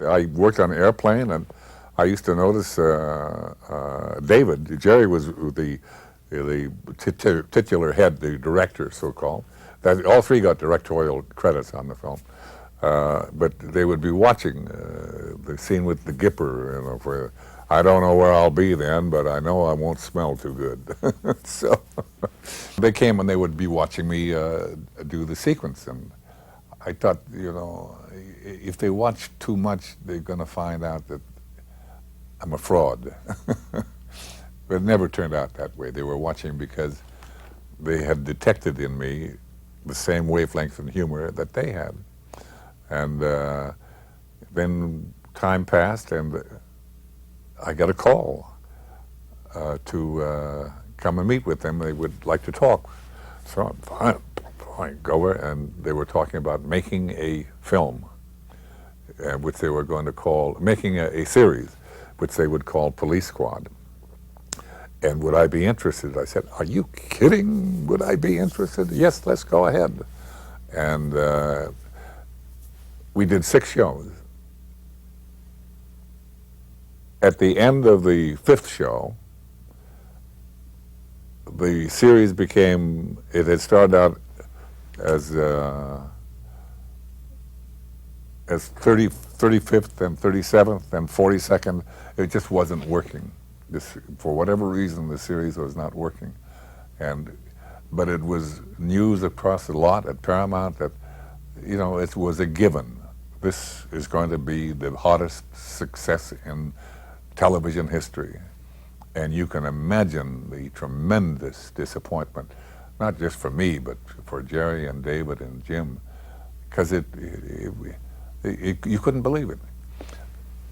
I worked on an airplane, and I used to notice David. Jerry was the titular head, the director, so-called. That all three got directorial credits on the film, but they would be watching the scene with the Gipper, you know, where I don't know where I'll be then, but I know I won't smell too good. So they came and they would be watching me do the sequence, and I thought, you know, if they watch too much, they're going to find out that I'm a fraud. But it never turned out that way. They were watching because they had detected in me the same wavelength and humor that they had. And then time passed, and I got a call to come and meet with them. They would like to talk. So fine, go over, and they were talking about making a film, which they were going to call, making a series, which they would call Police Squad. And would I be interested? I said, are you kidding? Would I be interested? Yes, let's go ahead. And we did 6 shows. At the end of the 5th show, the series became, it had started out as 35th and 37th and 42nd. It just wasn't working. For whatever reason, the series was not working. But it was news across the lot at Paramount that, you know, it was a given. This is going to be the hottest success in television history. And you can imagine the tremendous disappointment, not just for me, but for Jerry and David and Jim, because you couldn't believe it.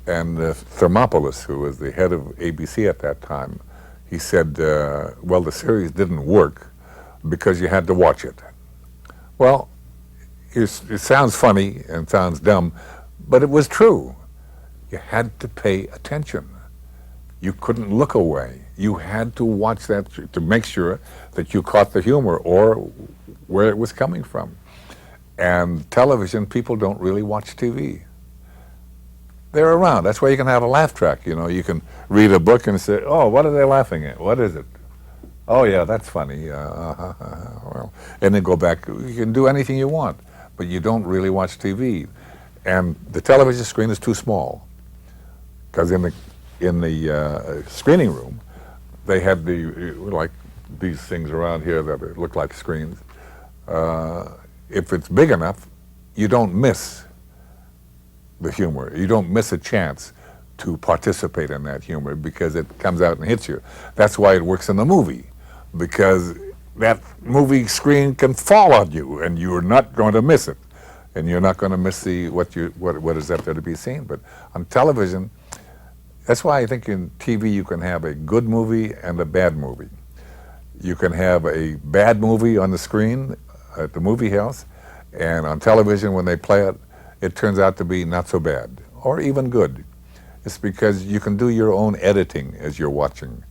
And Thermopoulos, who was the head of ABC at that time, he said, well, the series didn't work because you had to watch it. Well, it sounds funny and sounds dumb, but it was true. You had to pay attention. You couldn't look away. You had to watch that to make sure that you caught the humor or where it was coming from. And television, people don't really watch TV. They're around. That's why you can have a laugh track. You know, you can read a book and say, oh, what are they laughing at? What is it? Oh, yeah, that's funny. Well, and then go back. You can do anything you want, but you don't really watch TV. And the television screen is too small, because in the screening room, they had like these things around here that look like screens. If it's big enough, you don't miss the humor. You don't miss a chance to participate in that humor because it comes out and hits you. That's why it works in the movie, because that movie screen can fall on you and you're not going to miss it. And you're not going to miss what is up there to be seen. But on television, that's why I think in TV you can have a good movie and a bad movie. You can have a bad movie on the screen at the movie house, and on television when they play it, it turns out to be not so bad, or even good. It's because you can do your own editing as you're watching.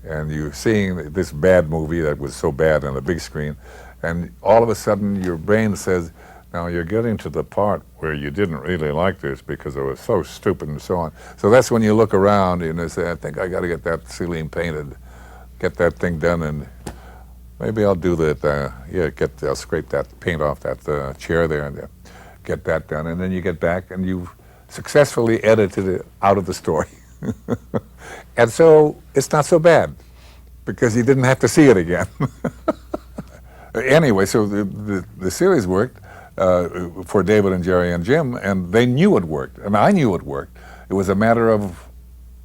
And you're seeing this bad movie that was so bad on the big screen, and all of a sudden your brain says, now you're getting to the part where you didn't really like this because it was so stupid and so on. So that's when you look around and you say, I think I got to get that ceiling painted, get that thing done, and maybe I'll do that, I'll scrape that paint off that chair there and get that done. And then you get back and you've successfully edited it out of the story. And so it's not so bad because you didn't have to see it again. Anyway, so the series worked for David and Jerry and Jim, and they knew it worked, and I knew it worked. It was a matter of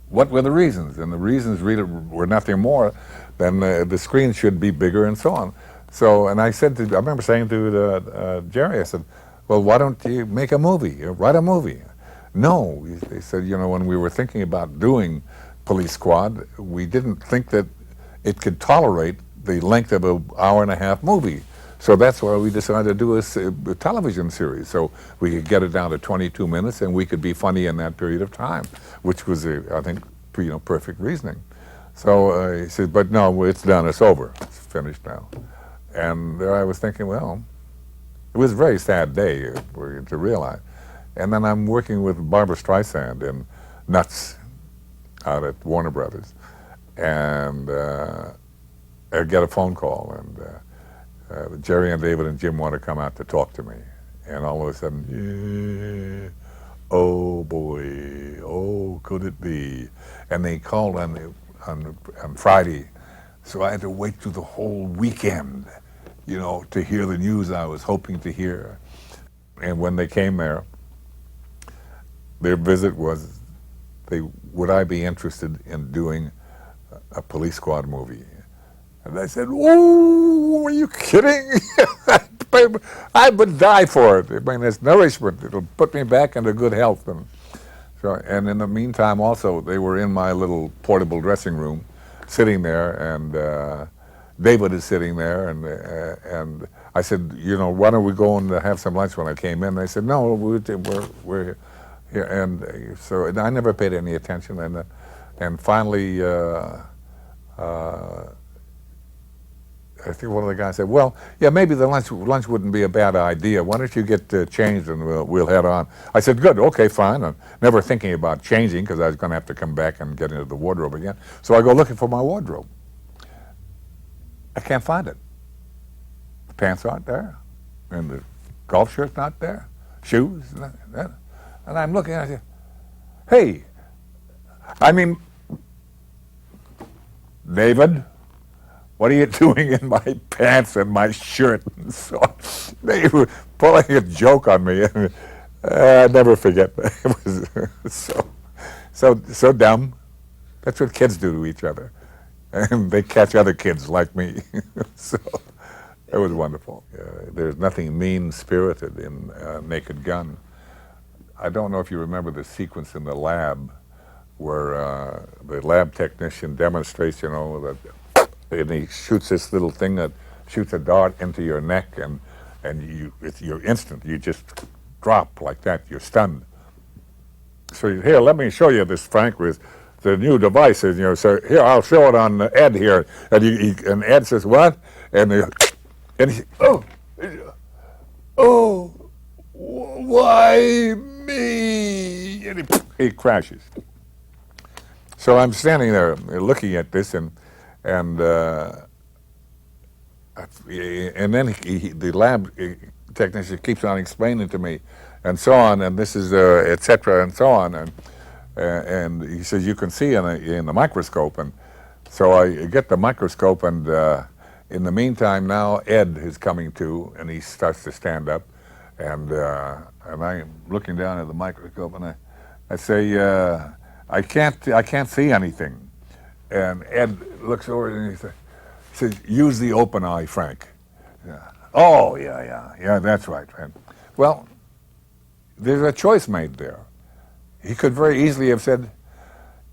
what were the reasons, and the reasons really were nothing more than the screen should be bigger and so on. So, and I remember saying to Jerry, I said, well, why don't you make a movie, write a movie? No, they said, you know, when we were thinking about doing Police Squad, we didn't think that it could tolerate the length of an hour-and-a-half movie. So that's why we decided to do a television series, so we could get it down to 22 minutes and we could be funny in that period of time, which was, I think, perfect reasoning. So he said, but no, it's done, it's over, it's finished now. And there I was thinking, well, it was a very sad day to realize. And then I'm working with Barbara Streisand in Nuts out at Warner Brothers. And I get a phone call, and Jerry and David and Jim want to come out to talk to me. And all of a sudden, yeah, oh boy, oh, could it be? And they called on Friday, so I had to wait through the whole weekend, you know, to hear the news I was hoping to hear. And when they came there, their visit was, would I be interested in doing a police squad movie? And I said, "Oh, are you kidding? I would die for it. I mean, it's nourishment. It'll put me back into good health." And in the meantime, also, they were in my little portable dressing room, sitting there, and David is sitting there, and I said, "You know, why don't we go and have some lunch?" When I came in, they said, "No, we're here." And so and I never paid any attention, and finally. I think one of the guys said, "Well, yeah, maybe the lunch wouldn't be a bad idea. Why don't you get changed and we'll head on?" I said, "Good, okay, fine." I'm never thinking about changing because I was going to have to come back and get into the wardrobe again. So I go looking for my wardrobe. I can't find it. The pants aren't there, and the golf shirt's not there, shoes, and I'm looking. I say, "Hey, I mean, David, what are you doing in my pants and my shirt?" And so they were pulling a joke on me. I never forget. It was so dumb. That's what kids do to each other, and they catch other kids like me. So it was wonderful. There's nothing mean-spirited in Naked Gun. I don't know if you remember the sequence in the lab where the lab technician demonstrates, you know, that. And he shoots this little thing that shoots a dart into your neck, and you're instant. You just drop like that. You're stunned. So here, let me show you this, Frank, with the new device. And, you know, so here, I'll show it on Ed here. And Ed says, "What?" And he oh, why me? And he crashes. So I'm standing there looking at this, and then the lab technician keeps on explaining to me, and so on, and this is et cetera, and so on, and he says, "You can see in the microscope." And so I get the microscope, and in the meantime, now Ed is coming to, and he starts to stand up, and I'm looking down at the microscope, and I say, I can't see anything." And Ed looks over and he says, "Use the open eye, Frank." Yeah. "Oh, yeah, that's right." Well, there's a choice made there. He could very easily have said,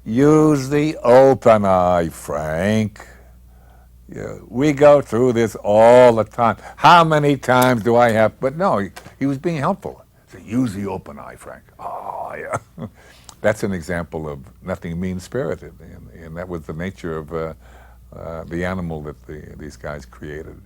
"Use the open eye, Frank. Yeah, we go through this all the time. How many times do I have?" But no, he was being helpful. He said, "Use the open eye, Frank." Oh, yeah. That's an example of nothing mean-spirited, and that was the nature of the animal that these guys created.